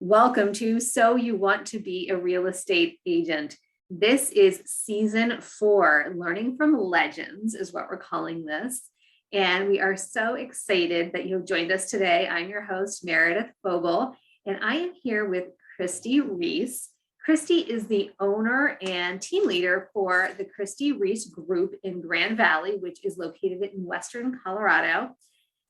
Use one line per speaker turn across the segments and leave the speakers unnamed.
Welcome to So You Want to Be a Real Estate Agent. This is season 4, Learning from Legends is what we're calling this. And we are so excited that you've joined us today. I'm your host, Meredith Fogel, and I am here with Christi Reece. Christi is the owner and team leader for the Christi Reece Group in Grand Valley, which is located in Western Colorado.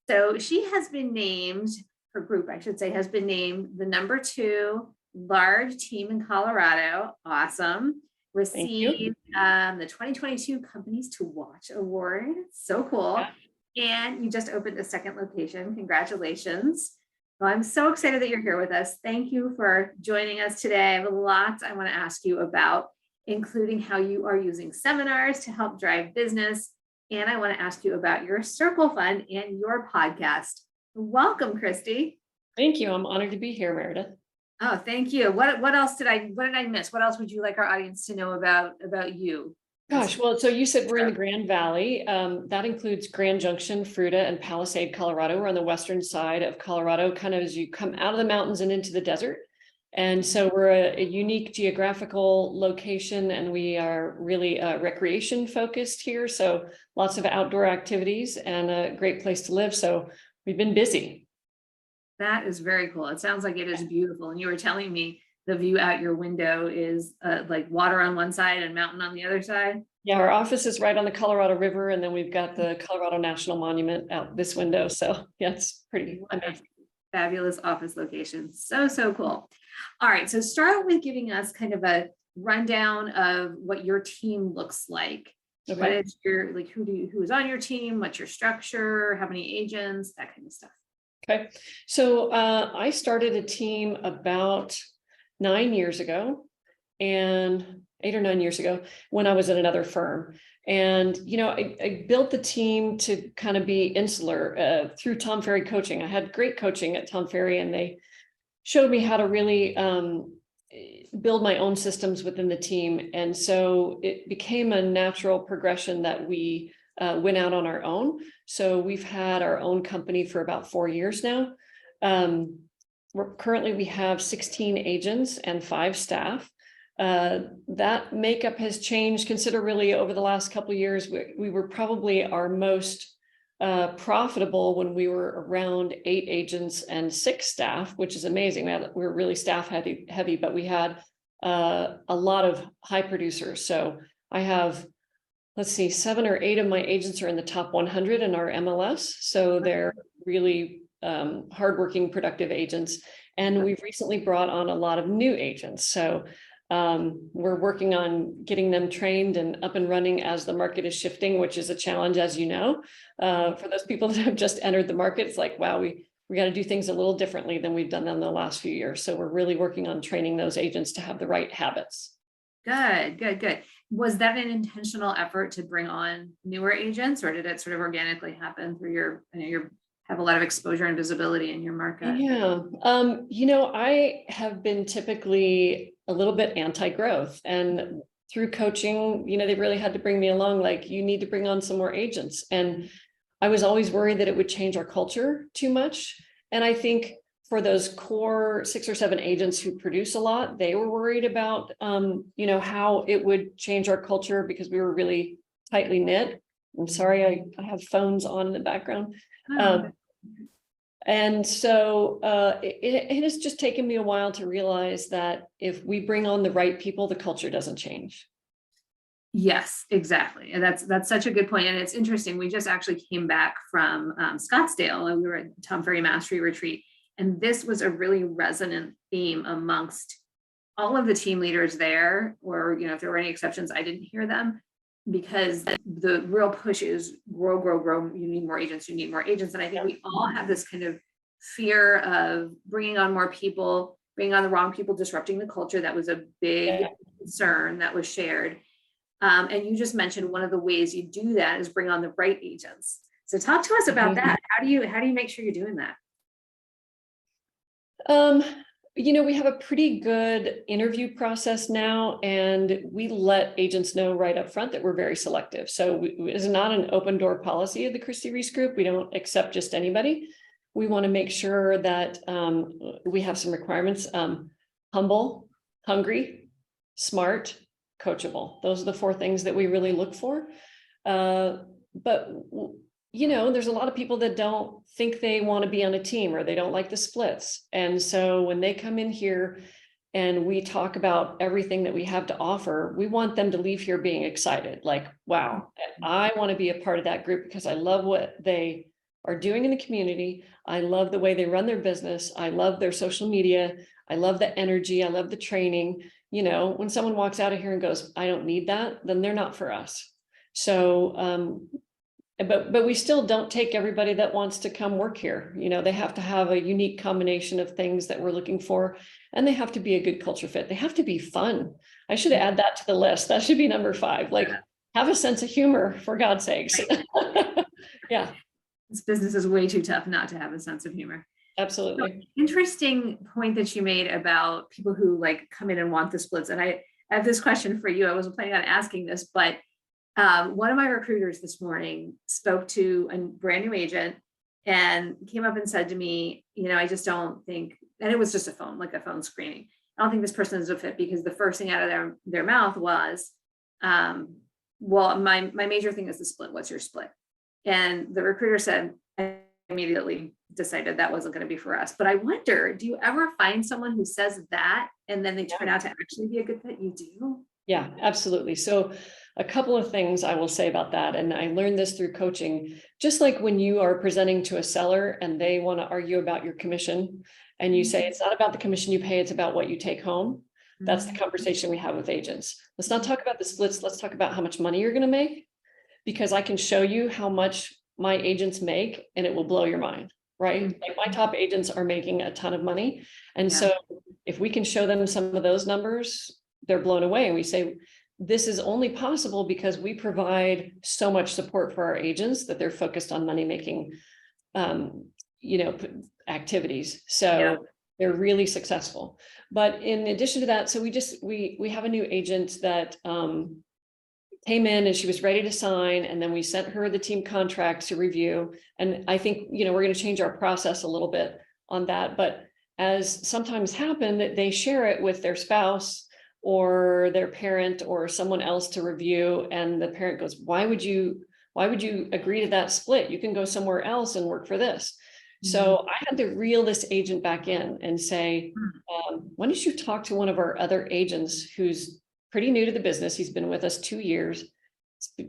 So she has been named, her group, I should say, has been named the number 2 large team in Colorado. Awesome. Received the 2022 Companies to Watch Award. So cool. Yeah. And you just opened a second location. Congratulations. Well, I'm so excited that you're here with us. Thank you for joining us today. I have lots I want to ask you about, including how you are using seminars to help drive business. And I want to ask you about your Circle Fund and your podcast. Welcome, Christi.
Thank you. I'm honored to be here, Meredith.
Oh, thank you. What else did I miss? What else would you like our audience to know about you?
Gosh, well, so you said we're in the Grand Valley. That includes Grand Junction, Fruita, and Palisade, Colorado. We're on the western side of Colorado, kind of as you come out of the mountains and into the desert. And so we're a unique geographical location, and we are really recreation focused here. So lots of outdoor activities and a great place to live. So we've been busy.
That is very cool. It sounds like it is beautiful. And you were telling me the view out your window is like water on one side and mountain on the other side.
Yeah, our office is right on the Colorado River, and then we've got the Colorado National Monument out this window. So yeah, it's pretty amazing.
Fabulous office location. So cool. All right, so start with giving us kind of a rundown of what your team looks like. Okay. What is your, like, who is on your team? What's your structure? How many agents? That kind of stuff.
Okay, so I started a team about 9 years ago, and 8 or 9 years ago when I was at another firm. And, you know, I built the team to kind of be insular through Tom Ferry coaching. I had great coaching at Tom Ferry, and they showed me how to really build my own systems within the team. And so it became a natural progression that we went out on our own. So we've had our own company for about 4 years now. Currently, we have 16 agents and 5 staff. That makeup has changed considerably over the last couple of years. We were probably our most profitable when we were around 8 agents and 6 staff, which is amazing. We're really staff heavy, but we had a lot of high producers. So I have, let's see, 7 or 8 of my agents are in the top 100 in our MLS. So they're really hardworking, productive agents. And we've recently brought on a lot of new agents. So we're working on getting them trained and up and running as the market is shifting, which is a challenge, as you know. For those people that have just entered the market, it's like, wow, we got to do things a little differently than we've done them the last few years. So we're really working on training those agents to have the right habits.
Good. Was that an intentional effort to bring on newer agents, or did it sort of organically happen through your have a lot of exposure and visibility in your market?
Yeah. You know, I have been typically a little bit anti-growth, and through coaching, you know, they really had to bring me along, like, you need to bring on some more agents. And I was always worried that it would change our culture too much. And I think for those core 6 or 7 agents who produce a lot, they were worried about, you know, how it would change our culture because we were really tightly knit. I'm sorry, I have phones on in the background. And so it has just taken me a while to realize that if we bring on the right people, the culture doesn't change.
Yes, exactly. And that's such a good point. And it's interesting. We just actually came back from Scottsdale, and we were at Tom Ferry Mastery Retreat. And this was a really resonant theme amongst all of the team leaders there, or, you know, if there were any exceptions, I didn't hear them, because the real push is grow. You need more agents. And I think we all have this kind of fear of bringing on more people, bringing on the wrong people, disrupting the culture. That was a big concern that was shared. And you just mentioned one of the ways you do that is bring on the right agents. So talk to us about that. How do you make sure you're doing that?
You know, we have a pretty good interview process now, and we let agents know right up front that we're very selective. So it is not an open door policy of the Christi Reece Group. We don't accept just anybody. we want to make sure that we have some requirements: humble, hungry, smart, coachable. Those are the 4 things that we really look for. But there's a lot of people that don't think they want to be on a team, or they don't like the splits. And so when they come in here and we talk about everything that we have to offer, we want them to leave here being excited. Like, wow, I want to be a part of that group because I love what they are doing in the community. I love the way they run their business. I love their social media. I love the energy. I love the training. When someone walks out of here and goes, I don't need that, then they're not for us. So, but we still don't take everybody that wants to come work here. They have to have a unique combination of things that we're looking for, and they have to be a good culture fit. They have to be fun. I should add that to the list. That should be number 5. Like, have a sense of humor, for God's sakes.
Right.
Yeah.
This business is way too tough not to have a sense of humor.
Absolutely.
So, interesting point that you made about people who like come in and want the splits. And I have this question for you. I wasn't planning on asking this, but one of my recruiters this morning spoke to a brand new agent and came up and said to me, I just don't think, and it was just a phone screening. I don't think this person is a fit because the first thing out of their mouth was, well, my major thing is the split. What's your split? And the recruiter said, I immediately decided that wasn't going to be for us. But I wonder, do you ever find someone who says that and then they turn out to actually be a good fit? You do?
Yeah, absolutely. So a couple of things I will say about that. And I learned this through coaching. Just like when you are presenting to a seller and they want to argue about your commission, and you say, it's not about the commission you pay, it's about what you take home. That's the conversation we have with agents. Let's not talk about the splits. Let's talk about how much money you're going to make, because I can show you how much my agents make and it will blow your mind, right? Like, my top agents are making a ton of money. And so if we can show them some of those numbers, they're blown away. And we say, this is only possible because we provide so much support for our agents that they're focused on money making, activities. So they're really successful. But in addition to that, so we have a new agent that came in and she was ready to sign, and then we sent her the team contract to review. And I think, we're going to change our process a little bit on that. But as sometimes happen, that they share it with their spouse or their parent or someone else to review. And the parent goes, why would you agree to that split? You can go somewhere else and work for this. So I had to reel this agent back in and say, why don't you talk to one of our other agents who's pretty new to the business? He's been with us 2 years,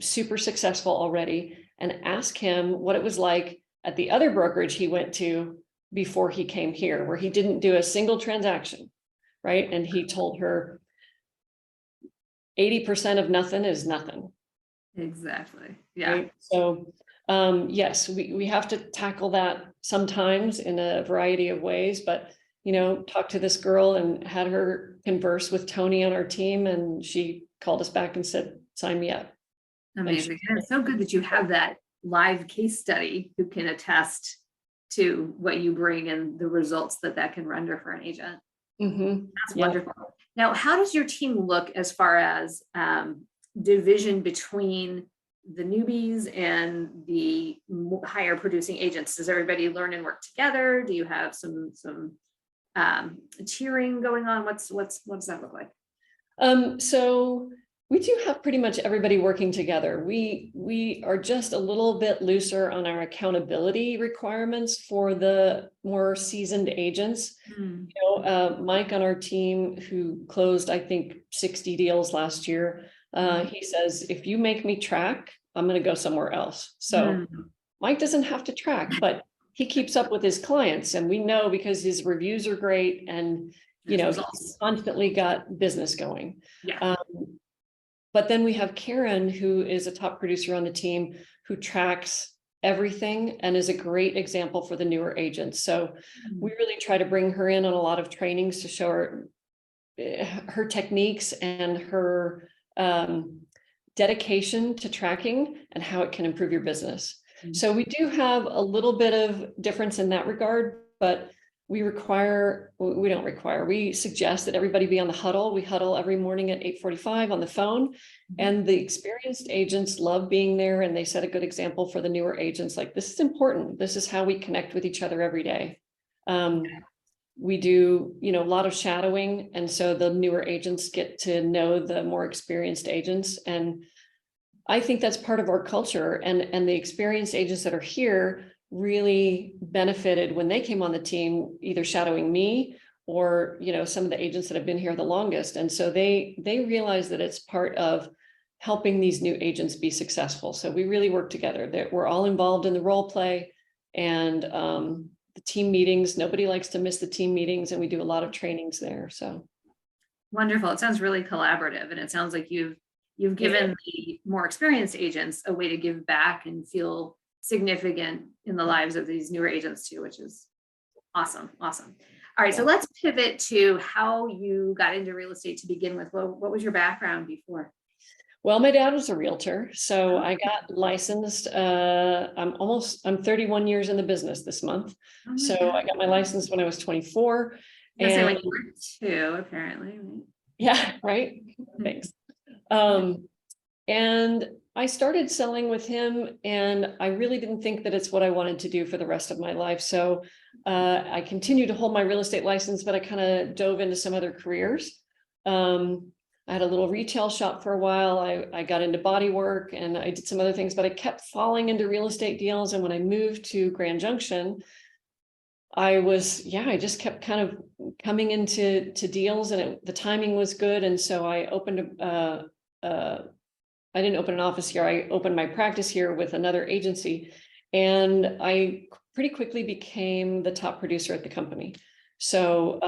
super successful already, and ask him what it was like at the other brokerage he went to before he came here, where he didn't do a single transaction, right? And he told her 80% of nothing is nothing.
Exactly. Yeah.
Right? So yes, we have to tackle that sometimes in a variety of ways, but talk to this girl and had her converse with Tony on our team, and she called us back and said, sign me up.
Amazing. And it's so good that you have that live case study who can attest to what you bring and the results that can render for an agent. That's wonderful. Now, how does your team look as far as division between the newbies and the higher producing agents? Does everybody learn and work together? Do you have some tiering going on? What does that look like?
So we do have pretty much everybody working together. We are just a little bit looser on our accountability requirements for the more seasoned agents. Mike on our team, who closed, I think, 60 deals last year, he says, if you make me track, I'm going to go somewhere else. So Mike doesn't have to track, but he keeps up with his clients, and we know because his reviews are great, and he's constantly got business going. But then we have Karen, who is a top producer on the team, who tracks everything and is a great example for the newer agents. So we really try to bring her in on a lot of trainings to show her techniques and her dedication to tracking and how it can improve your business. So we do have a little bit of difference in that regard, but we don't require, we suggest that everybody be on the huddle. We huddle every morning at 8:45 on the phone, and the experienced agents love being there, and they set a good example for the newer agents. Like, this is important. This is how we connect with each other every day. We do, a lot of shadowing. And so the newer agents get to know the more experienced agents. And I think that's part of our culture. And the experienced agents that are here really benefited when they came on the team, either shadowing me or, some of the agents that have been here the longest. And so they realize that it's part of helping these new agents be successful. So we really work together, that we're all involved in the role play, and the team meetings. Nobody likes to miss the team meetings, and we do a lot of trainings there. So
wonderful. It sounds really collaborative, and it sounds like you've given the more experienced agents a way to give back and feel significant in the lives of these newer agents too, which is awesome. Awesome. All right, so let's pivot to how you got into real estate to begin with. What was your background before?
Well, my dad was a realtor, so I got licensed. I'm 31 years in the business this month. So I got my license when I was 24.
And say when you were 2, apparently.
Yeah, right. Thanks. And I started selling with him, and I really didn't think that it's what I wanted to do for the rest of my life. So I continued to hold my real estate license, but I kind of dove into some other careers. I had a little retail shop for a while. I got into body work, and I did some other things, but I kept falling into real estate deals. And when I moved to Grand Junction, I just kept kind of coming into deals, and the timing was good. And so I opened I didn't open an office here. I opened my practice here with another agency, and I pretty quickly became the top producer at the company. So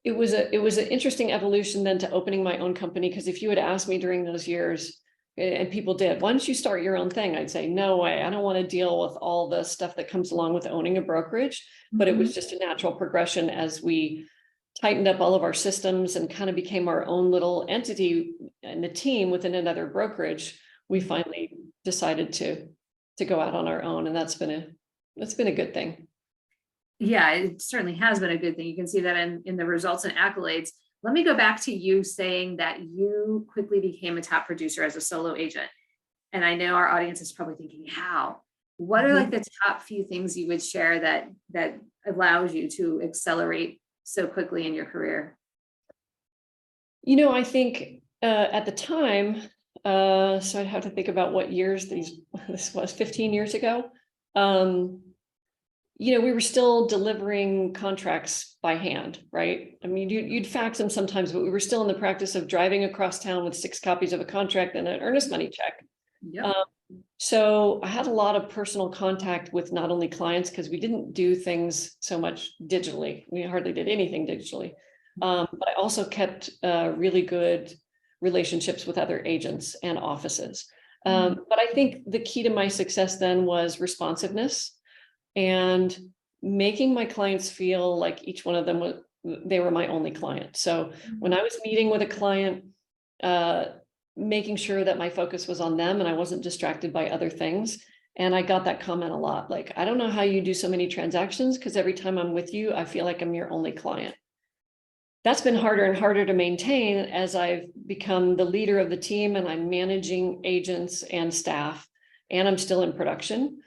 it was an interesting evolution then to opening my own company, because if you had asked me during those years, and people did, why don't you start your own thing? I'd say, no way. I don't want to deal with all the stuff that comes along with owning a brokerage. But it was just a natural progression as we tightened up all of our systems and kind of became our own little entity and the team within another brokerage. We finally decided to go out on our own, and that's been a good thing.
Yeah, it certainly has been a good thing. You can see that in the results and accolades. Let me go back to you saying that you quickly became a top producer as a solo agent. And I know our audience is probably thinking, how? What are like the top few things you would share that allows you to accelerate so quickly in your career?
I think at the time, so I'd have to think about what years this was 15 years ago. We were still delivering contracts by hand, right? I mean, you'd fax them sometimes, but we were still in the practice of driving across town with 6 copies of a contract and an earnest money check.
Yep.
So I had a lot of personal contact with not only clients, because we didn't do things so much digitally. We hardly did anything digitally. But I also kept really good relationships with other agents and offices. But I think the key to my success then was responsiveness, and making my clients feel like each one of them they were my only client. So when I was meeting with a client, making sure that my focus was on them and I wasn't distracted by other things. And I got that comment a lot, like, I don't know how you do so many transactions, because every time I'm with you, I feel like I'm your only client. That's been harder and harder to maintain as I've become the leader of the team, and I'm managing agents and staff, and I'm still in production.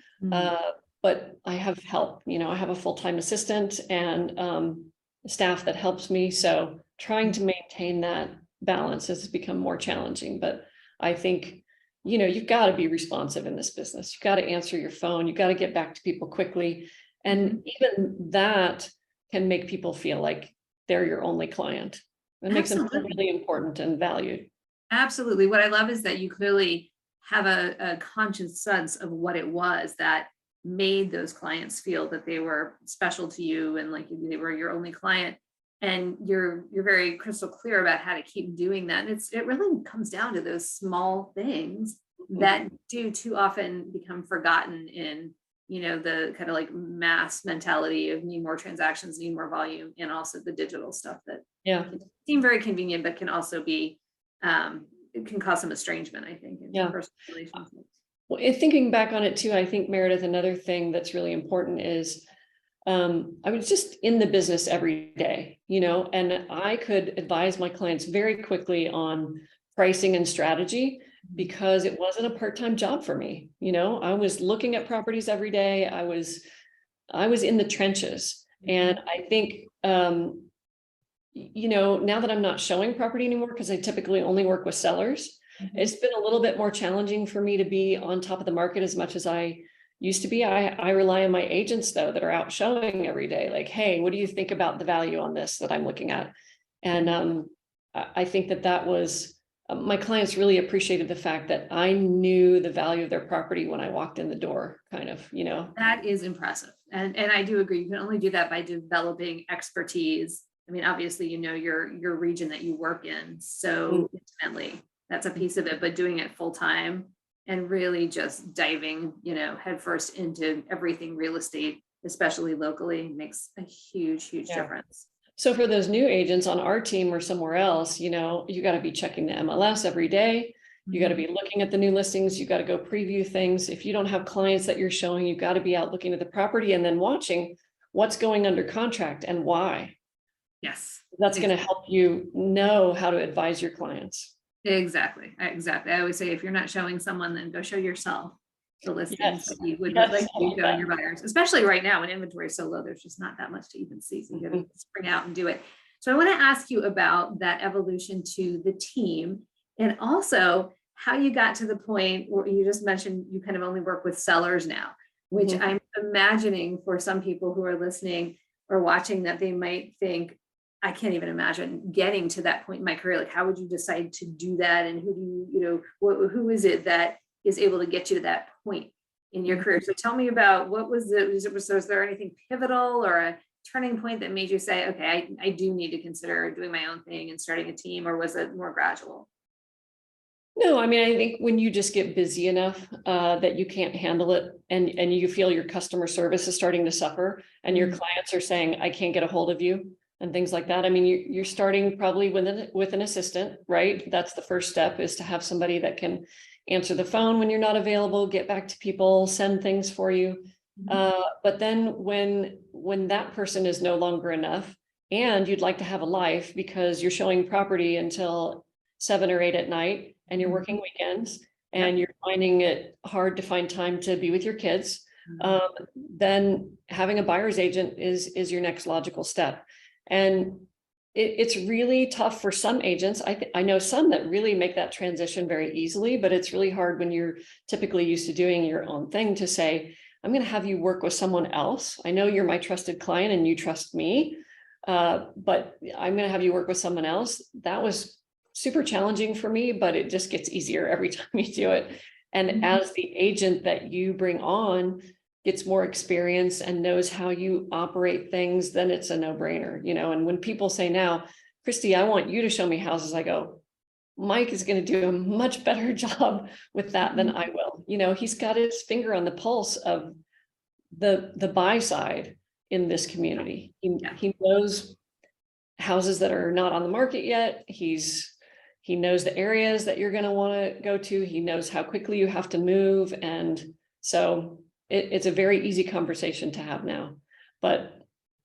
But I have help, I have a full-time assistant and staff that helps me. So trying to maintain that balance has become more challenging. But I think, you've got to be responsive in this business. You've got to answer your phone. You've got to get back to people quickly. And even that can make people feel like they're your only client. It makes them feel really important and valued.
Absolutely. What I love is that you clearly have a conscious sense of what it was that made those clients feel that they were special to you and like they were your only client. And you're very crystal clear about how to keep doing that. And it really comes down to those small things that do too often become forgotten in, the kind of like mass mentality of need more transactions, need more volume, and also the digital stuff that can seem very convenient, but can also be, it can cause some estrangement, I think, in personal relationships.
Well, thinking back on it too, I think, Meredith, another thing that's really important is I was just in the business every day, and I could advise my clients very quickly on pricing and strategy because it wasn't a part-time job for me. I was looking at properties every day. I was in the trenches. And I think, now that I'm not showing property anymore, because I typically only work with sellers, it's been a little bit more challenging for me to be on top of the market as much as I used to be. I rely on my agents though, that are out showing every day. Like, hey, what do you think about the value on this that I'm looking at? And I think that was, my clients really appreciated the fact that I knew the value of their property when I walked in the door, kind of.
That is impressive. And I do agree. You can only do that by developing expertise. I mean, obviously, your region that you work in so intimately, that's a piece of it, but doing it full time and really just diving, headfirst into everything real estate, especially locally, makes a huge difference.
So for those new agents on our team or somewhere else, you got to be checking the MLS every day. You got to be looking at the new listings. You got to go preview things. If you don't have clients that you're showing, you got to be out looking at the property and then watching what's going under contract and why.
Yes.
That's going to help you know how to advise your clients.
Exactly. I always say, if you're not showing someone, then go show yourself the listings that you would
Yes,
like to be showing your buyers, especially right now when inventory is so low, there's just not that much to even see. So you got to spring out and do it. So I want to ask you about that evolution to the team, and also how you got to the point where you just mentioned you kind of only work with sellers now, which I'm imagining for some people who are listening or watching that they might think, I can't even imagine getting to that point in my career. Like, how would you decide to do that? And who do who is it that is able to get you to that point in your career? So tell me about what was there anything pivotal or a turning point that made you say, okay, I do need to consider doing my own thing and starting a team, or was it more gradual?
No, I mean, I think when you just get busy enough that you can't handle it, and you feel your customer service is starting to suffer, and your clients are saying, I can't get a hold of you, and things like that. I mean, you're starting probably with an assistant, right? That's the first step, is to have somebody that can answer the phone when you're not available, get back to people, send things for you. But then when that person is no longer enough, and you'd like to have a life because you're showing property until 7 or 8 at night, and you're working weekends, and you're finding it hard to find time to be with your kids, then having a buyer's agent is your next logical step. And it's really tough for some agents. I know some that really make that transition very easily, but it's really hard when you're typically used to doing your own thing to say, I'm going to have you work with someone else. I know you're my trusted client and you trust me, but I'm going to have you work with someone else. That was super challenging for me, but it just gets easier every time you do it. And as the agent that you bring on gets more experience and knows how you operate things, then it's a no-brainer, and when people say now, Christi, I want you to show me houses, I go, Mike is going to do a much better job with that than I will. He's got his finger on the pulse of the buy side in this community. He knows houses that are not on the market yet. He knows the areas that you're going to want to go to. He knows how quickly you have to move. And so it's a very easy conversation to have now. But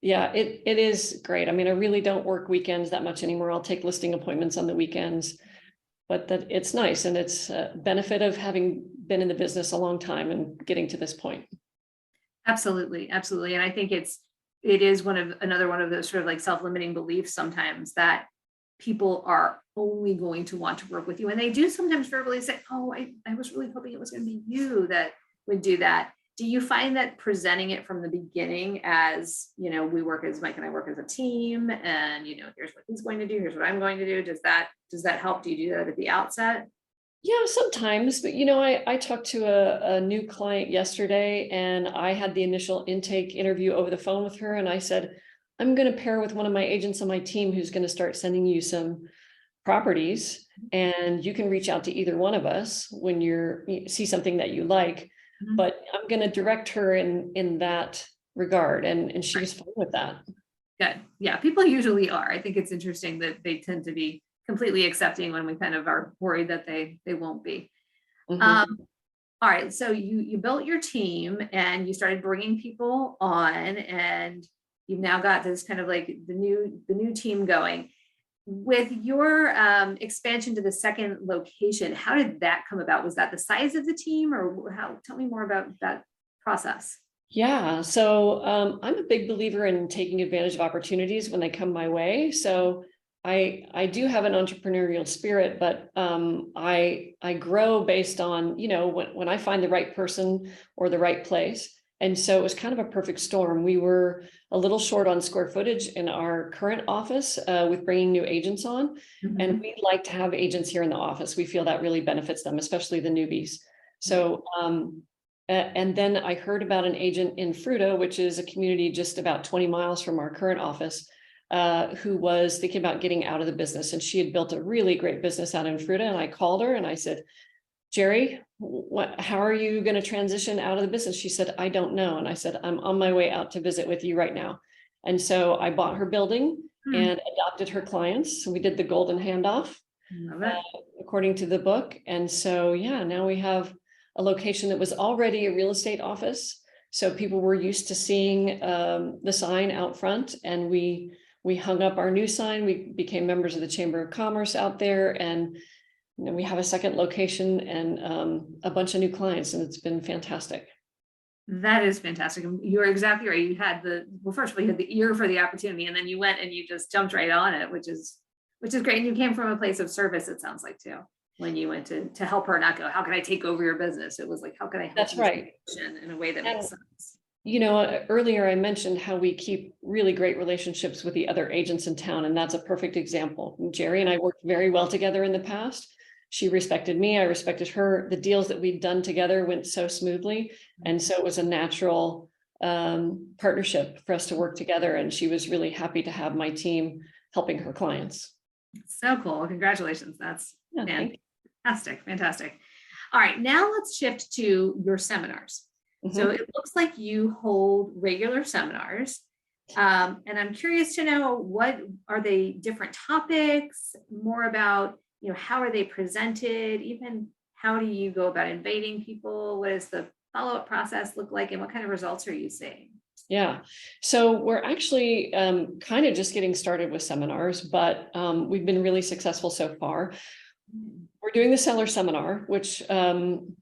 yeah, it is great. I mean, I really don't work weekends that much anymore. I'll take listing appointments on the weekends, but that it's nice. And it's a benefit of having been in the business a long time and getting to this point.
Absolutely. Absolutely. And I think it is another one of those sort of like self-limiting beliefs sometimes, that people are only going to want to work with you. And they do sometimes verbally say, oh, I was really hoping it was going to be you that would do that. Do you find that presenting it from the beginning as, Mike and I work as a team, and, here's what he's going to do, here's what I'm going to do. Does that help? Do you do that at the outset?
Yeah, sometimes, but I talked to a new client yesterday, and I had the initial intake interview over the phone with her. And I said, I'm going to pair with one of my agents on my team who's going to start sending you some properties, and you can reach out to either one of us when you see something that you like, but I'm going to direct her in that regard. And she was fine with that.
Good. Yeah. People usually are. I think it's interesting that they tend to be completely accepting when we kind of are worried that they won't be. All right, so you built your team and you started bringing people on, and you've now got this kind of like the new team going. With your expansion to the second location, how did that come about? Was that the size of the team, or how? Tell me more about that process.
Yeah, so I'm a big believer in taking advantage of opportunities when they come my way. So I do have an entrepreneurial spirit, but I grow based on, when I find the right person or the right place. And so it was kind of a perfect storm. We were a little short on square footage in our current office with bringing new agents on. And we like to have agents here in the office. We feel that really benefits them, especially the newbies. So and then I heard about an agent in Fruta, which is a community just about 20 miles from our current office, who was thinking about getting out of the business. And she had built a really great business out in Fruta. And I called her and I said, Jerry, how are you going to transition out of the business? She said, I don't know. And I said, I'm on my way out to visit with you right now. And so I bought her building and adopted her clients. So we did the golden handoff according to the book. And so, yeah, now we have a location that was already a real estate office. So people were used to seeing the sign out front, and we hung up our new sign. We became members of the Chamber of Commerce out there, and we have a second location and a bunch of new clients, and it's been fantastic.
That is fantastic. You're exactly right. You had first of all, you had the ear for the opportunity, and then you went and you just jumped right on it, which is great. And you came from a place of service, it sounds like, too. When you went to help her, not go, how can I take over your business? It was like, how can I help?
That's right.
In a way that makes sense.
Earlier I mentioned how we keep really great relationships with the other agents in town, and that's a perfect example. Jerry and I worked very well together in the past. She respected me, I respected her. The deals that we'd done together went so smoothly, and so it was a natural partnership for us to work together, and she was really happy to have my team helping her clients.
So cool. Congratulations. That's fantastic. All right, now let's shift to your seminars. So it looks like you hold regular seminars, and I'm curious to know, what are they, different topics, more about, how are they presented, even how do you go about inviting people? What does the follow-up process look like, and what kind of results are you seeing?
Yeah, so we're actually kind of just getting started with seminars, but we've been really successful so far. We're doing the seller seminar, which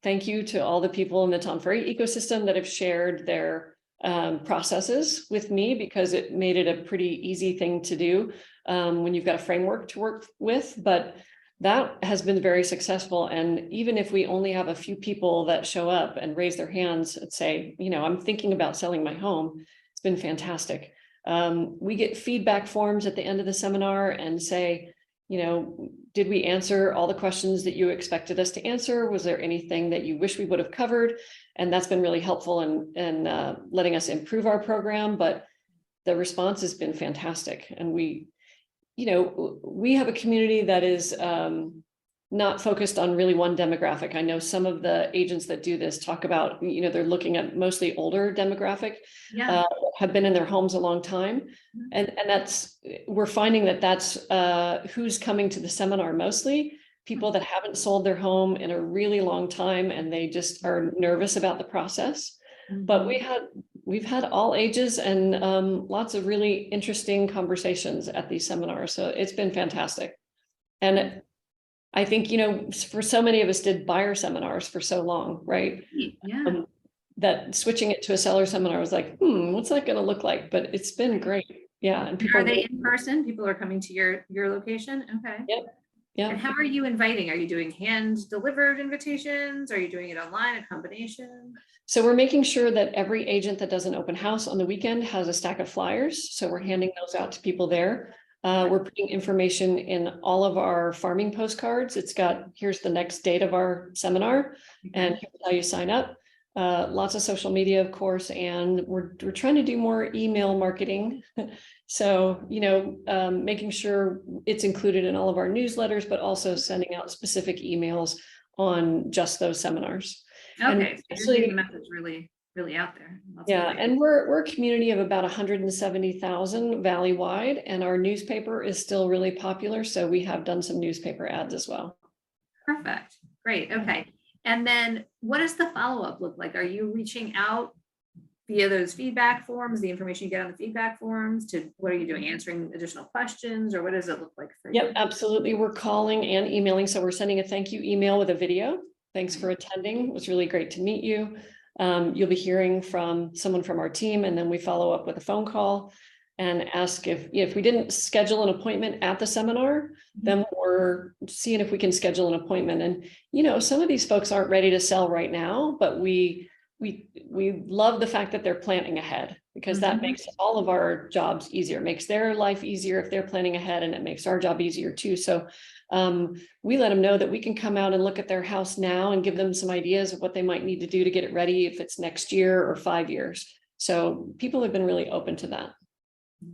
thank you to all the people in the Tom Ferry ecosystem that have shared their processes with me, because it made it a pretty easy thing to do when you've got a framework to work with. But that has been very successful. And even if we only have a few people that show up and raise their hands and say, I'm thinking about selling my home, it's been fantastic. We get feedback forms at the end of the seminar and say, did we answer all the questions that you expected us to answer? Was there anything that you wish we would have covered? And that's been really helpful in letting us improve our program. But the response has been fantastic. And we have a community that is not focused on really one demographic. I know some of the agents that do this talk about, they're looking at mostly older demographic, have been in their homes a long time. And we're finding that's who's coming to the seminar mostly, people that haven't sold their home in a really long time, and they just are nervous about the process. But we've had all ages and lots of really interesting conversations at these seminars. So it's been fantastic. And I think, for so many of us did buyer seminars for so long, right?
Yeah.
That switching it to a seller seminar was like, what's that going to look like? But it's been great. Yeah. And
people, are they in person? People are coming to your location? Okay.
Yep. Yeah.
And how are you inviting? Are you doing hand delivered invitations? Are you doing it online, a combination?
So we're making sure that every agent that does an open house on the weekend has a stack of flyers. So we're handing those out to people there. We're putting information in all of our farming postcards. It's got, here's the next date of our seminar, and here's how you sign up. Lots of social media, of course, and we're trying to do more email marketing. So, making sure it's included in all of our newsletters, but also sending out specific emails on just those seminars.
Okay, so you're getting the message really out there.
And we're a community of about 170,000 valley-wide, and our newspaper is still really popular. So we have done some newspaper ads as well.
Perfect. Great. Okay. And then what does the follow-up look like? Are you reaching out via those feedback forms, the information you get on the feedback forms, to what are you doing? Answering additional questions, or what does it look like for you?
Yep, absolutely. We're calling and emailing. So we're sending a thank you email with a video. Thanks for attending. It was really great to meet you. You'll be hearing from someone from our team, and then we follow up with a phone call and ask if we didn't schedule an appointment at the seminar, then we're seeing if we can schedule an appointment. And some of these folks aren't ready to sell right now, but we love the fact that they're planning ahead, because that makes all of our jobs easier. It makes their life easier if they're planning ahead, and it makes our job easier too. So we let them know that we can come out and look at their house now and give them some ideas of what they might need to do to get it ready, if it's next year or 5 years. So people have been really open to that.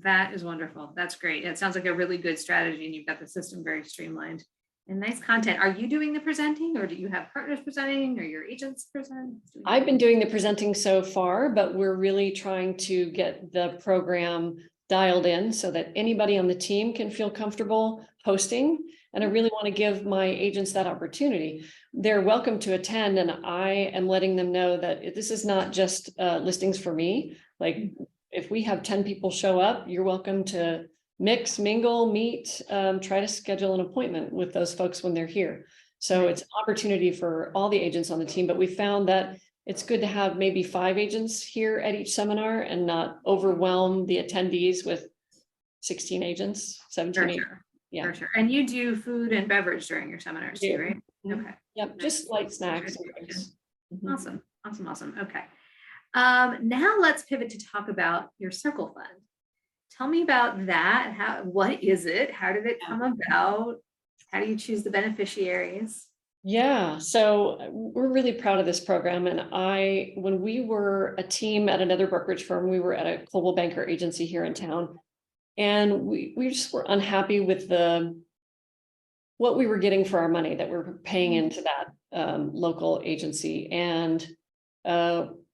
That is wonderful. That's great. It sounds like a really good strategy, and you've got the system very streamlined and nice content. Are you doing the presenting, or do you have partners presenting, or your agents present?
I've been doing the presenting so far, but we're really trying to get the program dialed in so that anybody on the team can feel comfortable hosting. And I really want to give my agents that opportunity. They're welcome to attend, and I am letting them know that this is not just listings for me. Like, if we have 10 people show up, you're welcome to mix, mingle, meet, try to schedule an appointment with those folks when they're here. So it's an opportunity for all the agents on the team, but we found that it's good to have maybe 5 agents here at each seminar and not overwhelm the attendees with 16 agents, 17
For
agents.
sure.
Yeah.
For sure. And you do food and beverage during your seminars too, right? Okay.
Yep, just light snacks and drinks.
Awesome. Awesome. Okay. Now let's pivot to talk about your Circle Fund. Tell me about that. What is it? How did it come about? How do you choose the beneficiaries?
Yeah, so we're really proud of this program. And when we were a team at another brokerage firm, we were at a global banker agency here in town. And we just were unhappy with what we were getting for our money that we're paying into that local agency. And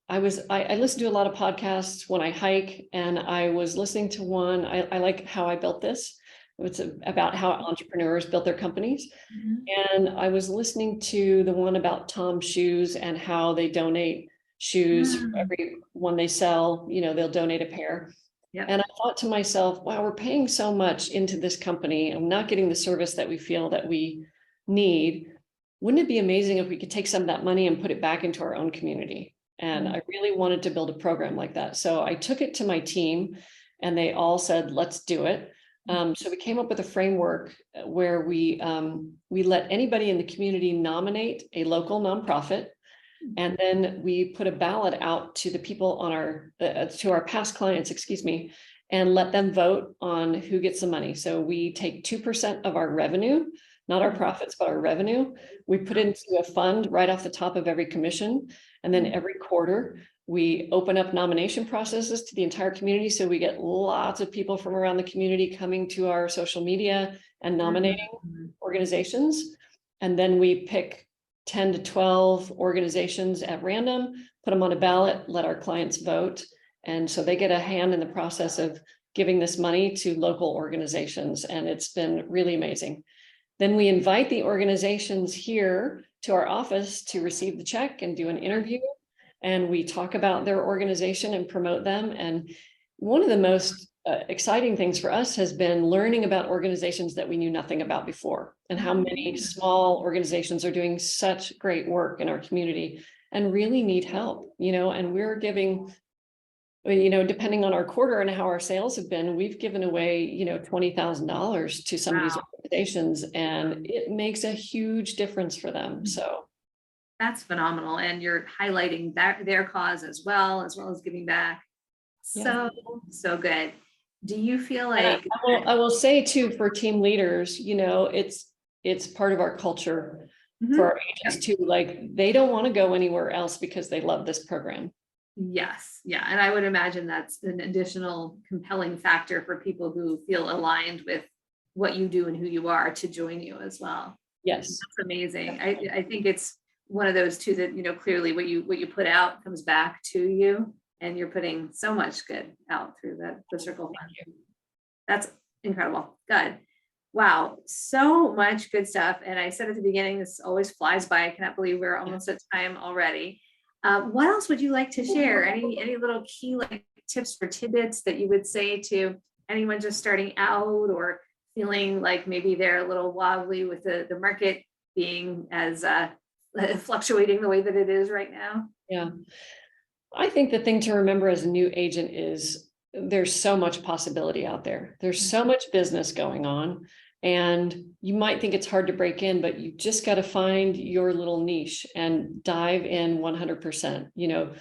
I listen to a lot of podcasts when I hike, and I was listening to one. I like How I Built This. It's about how entrepreneurs built their companies. And I was listening to the one about Tom's shoes and how they donate shoes for every one they sell, they'll donate a pair. Yep. And I thought to myself, wow, we're paying so much into this company and not getting the service that we feel that we need. Wouldn't it be amazing if we could take some of that money and put it back into our own community? And I really wanted to build a program like that. So I took it to my team, and they all said, let's do it. So we came up with a framework where we let anybody in the community nominate a local nonprofit. And then we put a ballot out to the people on to our past clients, and let them vote on who gets the money. So we take 2% of our revenue, not our profits, but our revenue. We put it into a fund right off the top of every commission. And then every quarter, we open up nomination processes to the entire community. So we get lots of people from around the community coming to our social media and nominating organizations. And then we pick 10 to 12 organizations at random, put them on a ballot, let our clients vote. And so they get a hand in the process of giving this money to local organizations. And it's been really amazing. Then we invite the organizations here to our office to receive the check and do an interview. And we talk about their organization and promote them. And one of the most exciting things for us has been learning about organizations that we knew nothing about before, and how many small organizations are doing such great work in our community and really need help, and we're giving, depending on our quarter and how our sales have been, we've given away, $20,000 to some of these organizations, and it makes a huge difference for them. So
that's phenomenal. And you're highlighting their cause as well as giving back. So good. Do you feel like
I will say too, for team leaders, it's part of our culture for our agents too. Like, they don't want to go anywhere else because they love this program.
Yes. Yeah. And I would imagine that's an additional compelling factor for people who feel aligned with what you do and who you are to join you as well.
Yes.
That's amazing. I think it's one of those two that, clearly what you put out comes back to you, and you're putting so much good out through the Circle Fund. That's incredible. Good. Wow, so much good stuff. And I said at the beginning, this always flies by. I cannot believe we're almost at time already. What else would you like to share? Any little key like tips or tidbits that you would say to anyone just starting out or feeling like maybe they're a little wobbly with the market being as fluctuating the way that it is right now?
Yeah. I think the thing to remember as a new agent is there's so much possibility out there. There's so much business going on, and you might think it's hard to break in, but you just got to find your little niche and dive in 100%. You know,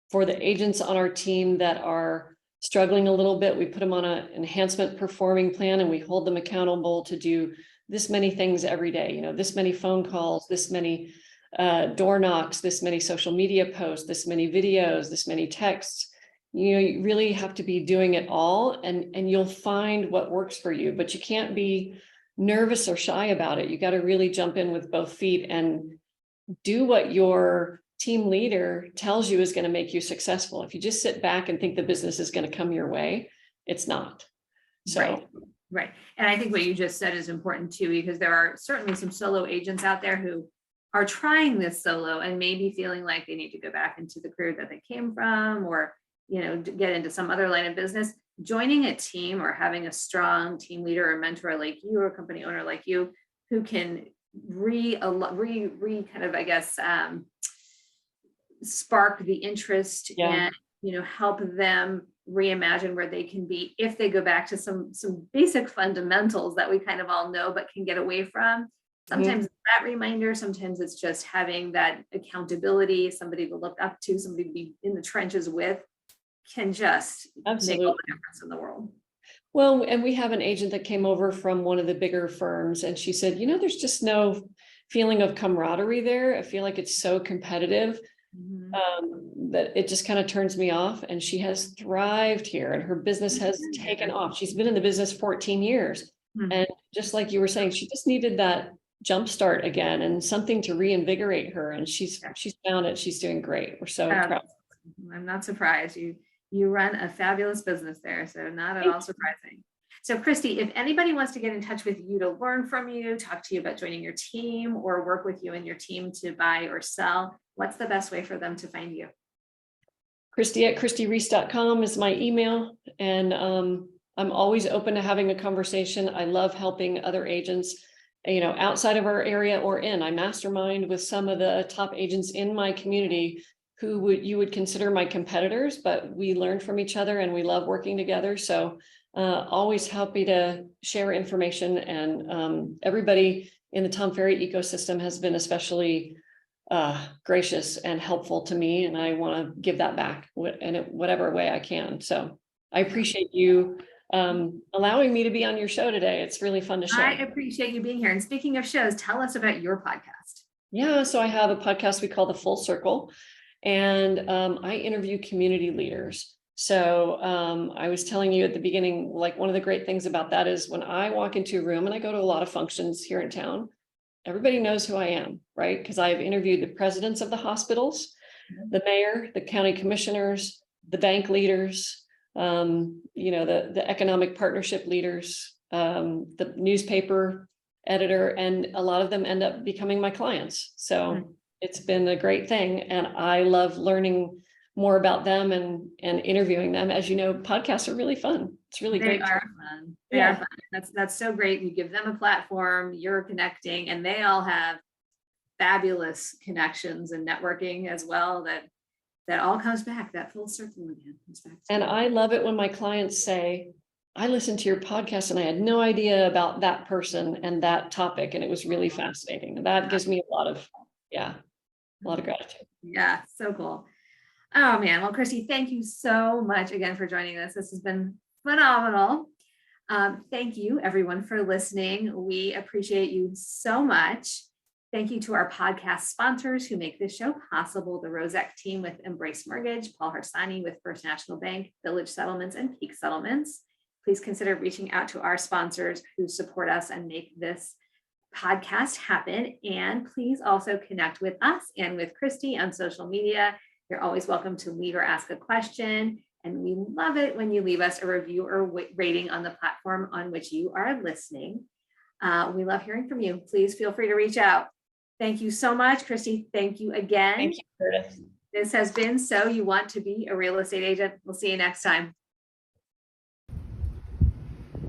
for the agents on our team that are struggling a little bit, we put them on an enhancement performing plan, and we hold them accountable to do this many things every day. You know, this many phone calls, this many door knocks, this many social media posts, this many videos, this many texts. You know, you really have to be doing it all, and you'll find what works for you, but you can't be nervous or shy about it. You got to really jump in with both feet and do what your team leader tells you is going to make you successful. If you just sit back and think the business is going to come your way, it's not. So,
right. And I think what you just said is important too, because there are certainly some solo agents out there who are trying this solo and maybe feeling like they need to go back into the career that they came from, or, you know, get into some other line of business. Joining a team or having a strong team leader or mentor like you, or a company owner like you, who can kind of, I guess, spark the interest and, you know, help them reimagine where they can be if they go back to some basic fundamentals that we kind of all know but can get away from. Sometimes that reminder, sometimes it's just having that accountability, somebody to look up to, somebody to be in the trenches with, can just make all the difference in the world.
Well, and we have an agent that came over from one of the bigger firms, and she said, you know, there's just no feeling of camaraderie there. I feel like it's so competitive that it just kind of turns me off. And she has thrived here, and her business has taken off. She's been in the business 14 years. And just like you were saying, she just needed that jumpstart again and something to reinvigorate her. And she's found it. She's doing great. We're so proud.
I'm not surprised. You run a fabulous business there, so not at all surprising. So Christi, if anybody wants to get in touch with you to learn from you, talk to you about joining your team, or work with you and your team to buy or sell, what's the best way for them to find you?
Christi at christireece.com is my email. And I'm always open to having a conversation. I love helping other agents, you know, outside of our area or in. I mastermind with some of the top agents in my community who you would consider my competitors, but we learn from each other and we love working together. So always happy to share information, and everybody in the Tom Ferry ecosystem has been especially gracious and helpful to me, and I want to give that back in whatever way I can. So I appreciate you allowing me to be on your show today. It's really fun to share.
I appreciate you being here. And speaking of shows, tell us about your podcast.
Yeah, so I have a podcast we call The Full Circle, and I interview community leaders. So I was telling you at the beginning, like one of the great things about that is when I walk into a room, and I go to a lot of functions here in town, everybody knows who I am, right? Because I've interviewed the presidents of the hospitals, the mayor, the county commissioners, the bank leaders, you know, the economic partnership leaders, the newspaper editor, and a lot of them end up becoming my clients. So it's been a great thing. And I love learning more about them and interviewing them. As you know, podcasts are really fun. It's really great.
They are fun. They are fun. That's so great. You give them a platform, you're connecting, and they all have fabulous connections and networking as well. That all comes back, that full circle again.
And I love it when my clients say, I listened to your podcast and I had no idea about that person and that topic, and it was really fascinating. And that gives me a lot of gratitude.
Yeah, so cool. Oh man, well, Christi, thank you so much again for joining us. This has been phenomenal. Thank you everyone for listening. We appreciate you so much. Thank you to our podcast sponsors who make this show possible: the Rozek team with Embrace Mortgage, Paul Harsani with First National Bank, Village Settlements, and Peak Settlements. Please consider reaching out to our sponsors who support us and make this podcast happen. And please also connect with us and with Christi on social media. You're always welcome to leave or ask a question. And we love it when you leave us a review or rating on the platform on which you are listening. We love hearing from you. Please feel free to reach out. Thank you so much, Christi. Thank you again.
Thank you, Curtis.
This has been So You Want to Be a Real Estate Agent. We'll see you next time.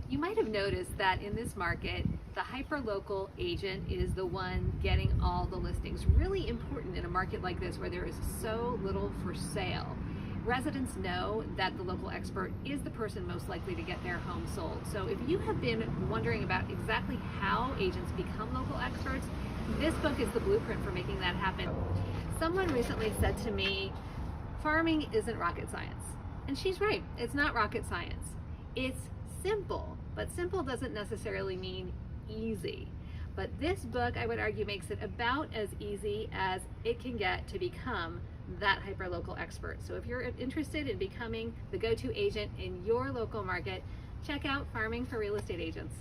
You might have noticed that in this market, the hyperlocal agent is the one getting all the listings. Really important in a market like this where there is so little for sale. Residents know that the local expert is the person most likely to get their home sold. So if you have been wondering about exactly how agents become local experts, this book is the blueprint for making that happen. Someone recently said to me, farming isn't rocket science. And she's right, it's not rocket science. It's simple, but simple doesn't necessarily mean easy. But this book, I would argue, makes it about as easy as it can get to become that hyperlocal expert. So if you're interested in becoming the go-to agent in your local market, check out Farming for Real Estate Agents.